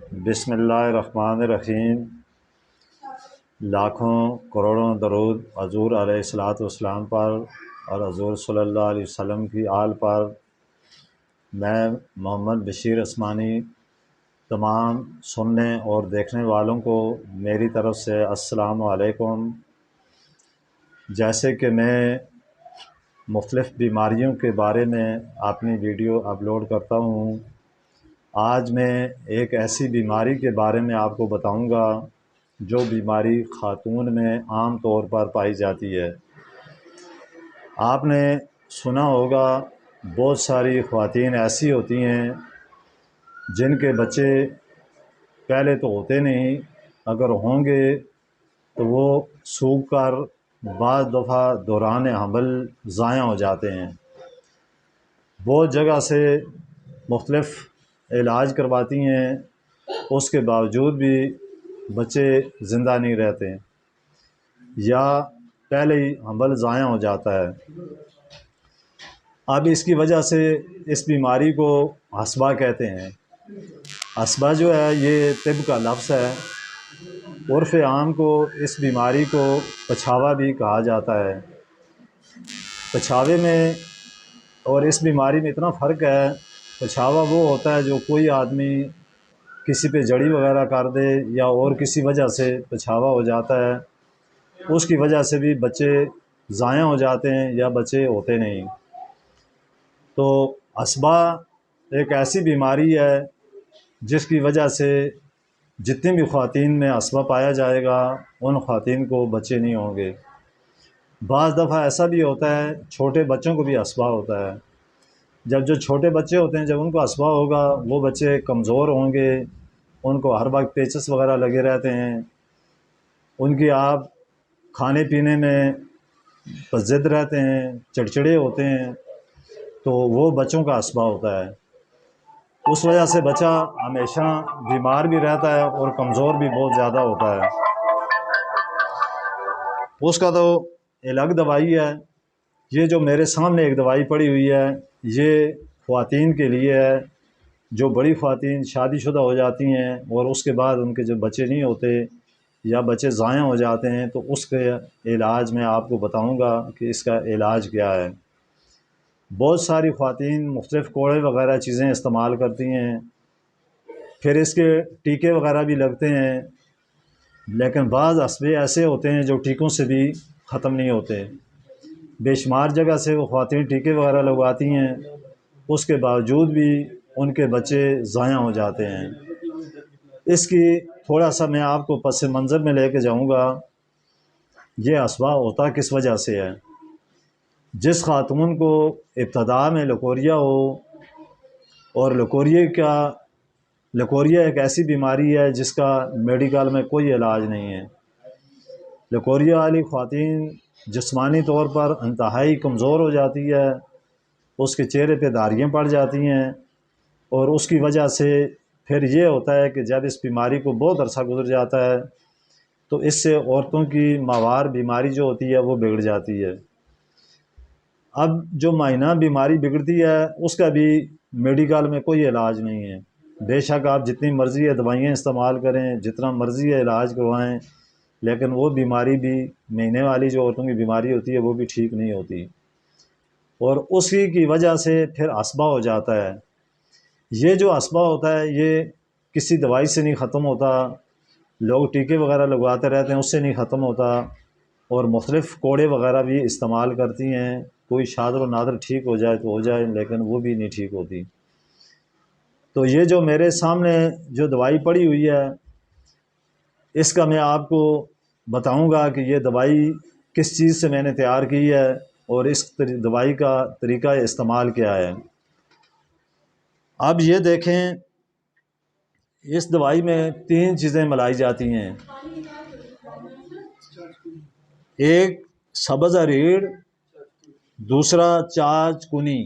بسم اللہ الرحمن الرحیم۔ لاکھوں کروڑوں درود حضور علیہ الصلوۃ والسلام پر اور حضور صلی اللہ علیہ وسلم کی آل پر۔ میں محمد بشیر عثمانی تمام سننے اور دیکھنے والوں کو میری طرف سے السلام علیکم۔ جیسے کہ میں مختلف بیماریوں کے بارے میں اپنی ویڈیو اپلوڈ کرتا ہوں، آج میں ایک ایسی بیماری کے بارے میں آپ کو بتاؤں گا جو بیماری خاتون میں عام طور پر پائی جاتی ہے۔ آپ نے سنا ہوگا بہت ساری خواتین ایسی ہوتی ہیں جن کے بچے پہلے تو ہوتے نہیں، اگر ہوں گے تو وہ سوکھ کر بعض دفعہ دوران حمل ضائع ہو جاتے ہیں۔ بہت جگہ سے مختلف علاج کرواتی ہیں، اس کے باوجود بھی بچے زندہ نہیں رہتے یا پہلے ہی حمل ضائع ہو جاتا ہے۔ اب اس کی وجہ سے اس بیماری کو حصبہ کہتے ہیں۔ حصبہ جو ہے یہ طب کا لفظ ہے، عرف عام کو اس بیماری کو پچھاوا بھی کہا جاتا ہے۔ پچھاوے میں اور اس بیماری میں اتنا فرق ہے، پچھاوا وہ ہوتا ہے جو کوئی آدمی کسی پہ جڑی وغیرہ کر دے یا اور کسی وجہ سے پچھاوا ہو جاتا ہے، اس کی وجہ سے بھی بچے ضائع ہو جاتے ہیں یا بچے ہوتے نہیں۔ تو حصبہ ایک ایسی بیماری ہے جس کی وجہ سے جتنی بھی خواتین میں حصبہ پایا جائے گا ان خواتین کو بچے نہیں ہوں گے۔ بعض دفعہ ایسا بھی ہوتا ہے چھوٹے بچوں کو بھی حصبہ ہوتا ہے۔ جب جو چھوٹے بچے ہوتے ہیں جب ان کو حصبہ ہوگا وہ بچے کمزور ہوں گے، ان کو ہر وقت پیچس وغیرہ لگے رہتے ہیں، ان کی آپ کھانے پینے میں ضد رہتے ہیں، چڑچڑے ہوتے ہیں، تو وہ بچوں کا حصبہ ہوتا ہے۔ اس وجہ سے بچہ ہمیشہ بیمار بھی رہتا ہے اور کمزور بھی بہت زیادہ ہوتا ہے۔ اس کا تو الگ دوائی ہے۔ یہ جو میرے سامنے ایک دوائی پڑی ہوئی ہے یہ خواتین کے لیے ہے جو بڑی خواتین شادی شدہ ہو جاتی ہیں اور اس کے بعد ان کے جو بچے نہیں ہوتے یا بچے ضائع ہو جاتے ہیں، تو اس کے علاج میں آپ کو بتاؤں گا کہ اس کا علاج کیا ہے۔ بہت ساری خواتین مختلف کوڑے وغیرہ چیزیں استعمال کرتی ہیں، پھر اس کے ٹیکے وغیرہ بھی لگتے ہیں، لیکن بعض حصبے ایسے ہوتے ہیں جو ٹیکوں سے بھی ختم نہیں ہوتے۔ بے شمار جگہ سے وہ خواتین ٹیکے وغیرہ لگواتی ہیں، اس کے باوجود بھی ان کے بچے ضائع ہو جاتے ہیں۔ اس کی تھوڑا سا میں آپ کو پس منظر میں لے کے جاؤں گا۔ یہ حصبہ ہوتا کس وجہ سے ہے؟ جس خاتون کو ابتدا میں لکوریا ہو، اور لکوریا ایک ایسی بیماری ہے جس کا میڈیکل میں کوئی علاج نہیں ہے۔ لکوریا والی خواتین جسمانی طور پر انتہائی کمزور ہو جاتی ہے، اس کے چہرے پہ دھاریاں پڑ جاتی ہیں، اور اس کی وجہ سے پھر یہ ہوتا ہے کہ جب اس بیماری کو بہت عرصہ گزر جاتا ہے تو اس سے عورتوں کی ماہوار بیماری جو ہوتی ہے وہ بگڑ جاتی ہے۔ اب جو ماہینہ بیماری بگڑتی ہے اس کا بھی میڈیکل میں کوئی علاج نہیں ہے۔ بے شک آپ جتنی مرضی ہے دوائیاں استعمال کریں، جتنا مرضی ہے علاج کروائیں، لیکن وہ بیماری بھی مہینے والی جو عورتوں کی بیماری ہوتی ہے وہ بھی ٹھیک نہیں ہوتی، اور اسی کی وجہ سے پھر حصبہ ہو جاتا ہے۔ یہ جو حصبہ ہوتا ہے یہ کسی دوائی سے نہیں ختم ہوتا، لوگ ٹیکے وغیرہ لگواتے رہتے ہیں، اس سے نہیں ختم ہوتا، اور مختلف کوڑے وغیرہ بھی استعمال کرتی ہیں، کوئی شادر و نادر ٹھیک ہو جائے تو ہو جائے، لیکن وہ بھی نہیں ٹھیک ہوتی۔ تو یہ جو میرے سامنے جو دوائی پڑی ہوئی ہے اس کا میں آپ کو بتاؤں گا کہ یہ دوائی کس چیز سے میں نے تیار کی ہے اور اس دوائی کا طریقہ استعمال کیا ہے۔ اب یہ دیکھیں اس دوائی میں 3 چیزیں ملائی جاتی ہیں، ایک سبز ریڑھ، دوسرا چاچ کنی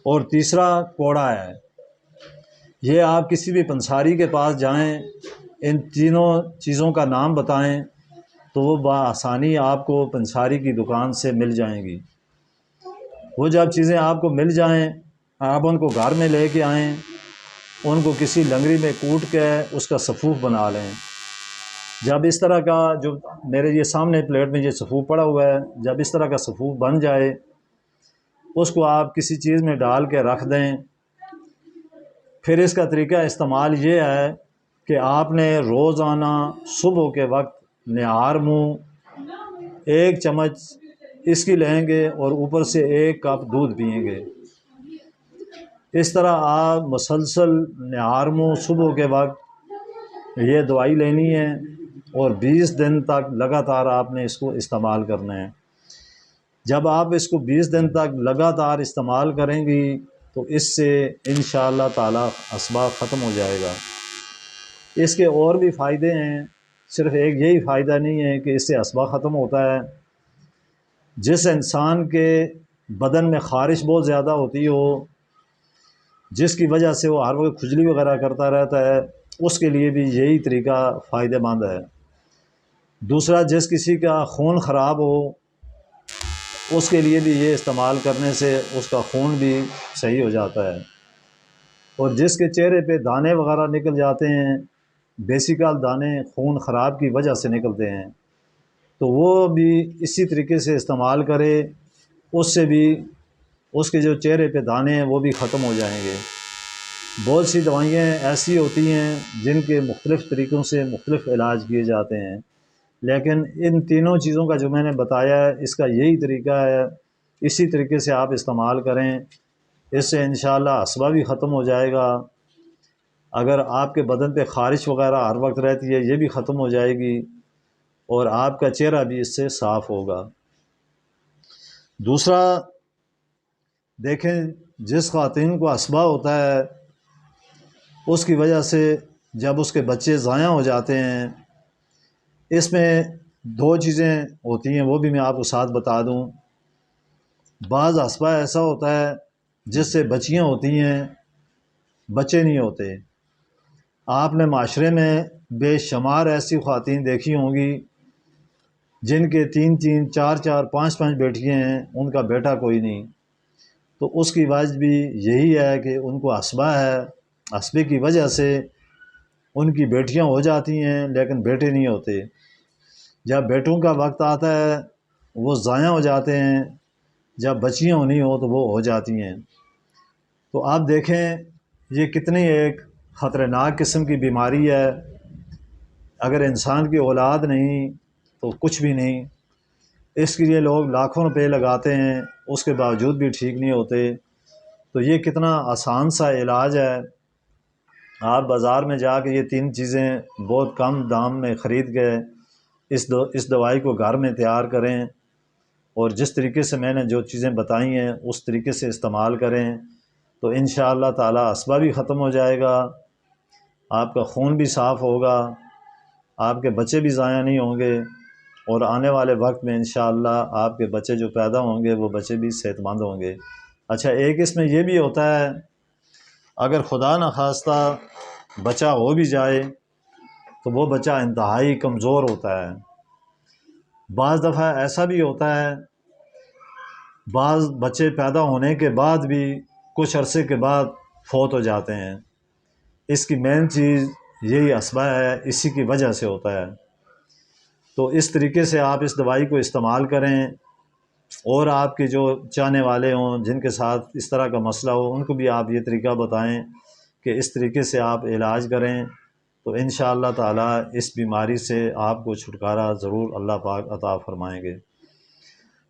اور تیسرا کوڑا ہے۔ یہ آپ کسی بھی پنساری کے پاس جائیں، ان تینوں چیزوں کا نام بتائیں تو وہ بآسانی آپ کو پنساری کی دکان سے مل جائیں گی۔ وہ جب چیزیں آپ کو مل جائیں آپ ان کو گھر میں لے کے آئیں، ان کو کسی لنگری میں کوٹ کے اس کا سفوف بنا لیں۔ جب اس طرح کا جو میرے یہ سامنے پلیٹ میں یہ سفوف پڑا ہوا ہے، جب اس طرح کا سفوف بن جائے اس کو آپ کسی چیز میں ڈال کے رکھ دیں۔ پھر اس کا طریقہ استعمال یہ ہے کہ آپ نے روزانہ صبح کے وقت نہار منہ 1 چمچ اس کی لیں گے اور اوپر سے 1 کپ دودھ پئیں گے۔ اس طرح آپ مسلسل نہار منہ صبح کے وقت یہ دوائی لینی ہے اور 20 دن تک لگاتار آپ نے اس کو استعمال کرنا ہے۔ جب آپ اس کو 20 دن تک لگاتار استعمال کریں گی تو اس سے انشاءاللہ تعالی اسباب ختم ہو جائے گا۔ اس کے اور بھی فائدے ہیں، صرف ایک یہی فائدہ نہیں ہے کہ اس سے اسباب ختم ہوتا ہے۔ جس انسان کے بدن میں خارش بہت زیادہ ہوتی ہو، جس کی وجہ سے وہ ہر وقت کھجلی وغیرہ کرتا رہتا ہے، اس کے لیے بھی یہی طریقہ فائدہ مند ہے۔ دوسرا، جس کسی کا خون خراب ہو اس کے لیے بھی یہ استعمال کرنے سے اس کا خون بھی صحیح ہو جاتا ہے۔ اور جس کے چہرے پہ دانے وغیرہ نکل جاتے ہیں، بیسیکل دانے خون خراب کی وجہ سے نکلتے ہیں، تو وہ بھی اسی طریقے سے استعمال کرے، اس سے بھی اس کے جو چہرے پہ دانے ہیں وہ بھی ختم ہو جائیں گے۔ بہت سی دوائیاں ایسی ہوتی ہیں جن کے مختلف طریقوں سے مختلف علاج کیے جاتے ہیں، لیکن ان تینوں چیزوں کا جو میں نے بتایا ہے اس کا یہی طریقہ ہے، اسی طریقے سے آپ استعمال کریں، اس سے انشاءاللہ اسبہ بھی ختم ہو جائے گا۔ اگر آپ کے بدن پہ خارش وغیرہ ہر وقت رہتی ہے یہ بھی ختم ہو جائے گی اور آپ کا چہرہ بھی اس سے صاف ہوگا۔ دوسرا، دیکھیں جس خواتین کو اسبہ ہوتا ہے اس کی وجہ سے جب اس کے بچے ضائع ہو جاتے ہیں، اس میں 2 چیزیں ہوتی ہیں، وہ بھی میں آپ کو ساتھ بتا دوں۔ بعض اسبہ ایسا ہوتا ہے جس سے بچیاں ہوتی ہیں، بچے نہیں ہوتے۔ آپ نے معاشرے میں بے شمار ایسی خواتین دیکھی ہوں گی جن کے 3 4 5 بیٹیاں ہیں، ان کا بیٹا کوئی نہیں۔ تو اس کی وجہ بھی یہی ہے کہ ان کو اسبہ ہے، اسبے کی وجہ سے ان کی بیٹیاں ہو جاتی ہیں لیکن بیٹے نہیں ہوتے۔ جب بیٹوں کا وقت آتا ہے وہ ضائع ہو جاتے ہیں، جب بچیاں ہونی ہو تو وہ ہو جاتی ہیں۔ تو آپ دیکھیں یہ کتنی ایک خطرناک قسم کی بیماری ہے۔ اگر انسان کی اولاد نہیں تو کچھ بھی نہیں۔ اس کے لیے لوگ لاکھوں روپے لگاتے ہیں، اس کے باوجود بھی ٹھیک نہیں ہوتے۔ تو یہ کتنا آسان سا علاج ہے، آپ بازار میں جا کے یہ 3 چیزیں بہت کم دام میں خرید کے اس دوائی کو گھر میں تیار کریں اور جس طریقے سے میں نے جو چیزیں بتائی ہیں اس طریقے سے استعمال کریں تو انشاءاللہ تعالی اسبہ بھی ختم ہو جائے گا، آپ کا خون بھی صاف ہوگا، آپ کے بچے بھی ضائع نہیں ہوں گے اور آنے والے وقت میں انشاءاللہ آپ کے بچے جو پیدا ہوں گے وہ بچے بھی صحت مند ہوں گے۔ اچھا، ایک اس میں یہ بھی ہوتا ہے اگر خدا نخواستہ بچہ ہو بھی جائے تو وہ بچہ انتہائی کمزور ہوتا ہے۔ بعض دفعہ ایسا بھی ہوتا ہے بعض بچے پیدا ہونے کے بعد بھی کچھ عرصے کے بعد فوت ہو جاتے ہیں۔ اس کی مین چیز یہی اسبہ ہے، اسی کی وجہ سے ہوتا ہے۔ تو اس طریقے سے آپ اس دوائی کو استعمال کریں اور آپ کے جو چاہنے والے ہوں جن کے ساتھ اس طرح کا مسئلہ ہو ان کو بھی آپ یہ طریقہ بتائیں کہ اس طریقے سے آپ علاج کریں تو انشاءاللہ تعالی اس بیماری سے آپ کو چھٹکارا ضرور اللہ پاک عطا فرمائیں گے۔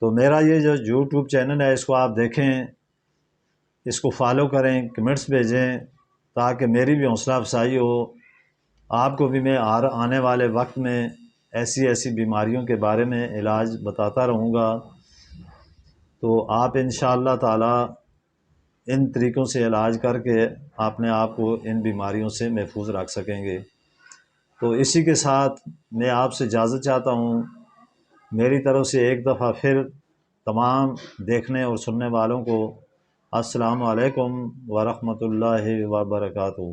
تو میرا یہ جو یوٹیوب چینل ہے اس کو آپ دیکھیں، اس کو فالو کریں، کمنٹس بھیجیں تاکہ میری بھی حوصلہ افزائی ہو، آپ کو بھی میں آنے والے وقت میں ایسی بیماریوں کے بارے میں علاج بتاتا رہوں گا تو آپ انشاءاللہ تعالی ان طریقوں سے علاج کر کے اپنے آپ کو ان بیماریوں سے محفوظ رکھ سکیں گے۔ تو اسی کے ساتھ میں آپ سے اجازت چاہتا ہوں، میری طرف سے ایک دفعہ پھر تمام دیکھنے اور سننے والوں کو السلام علیکم ورحمۃ اللہ وبرکاتہ۔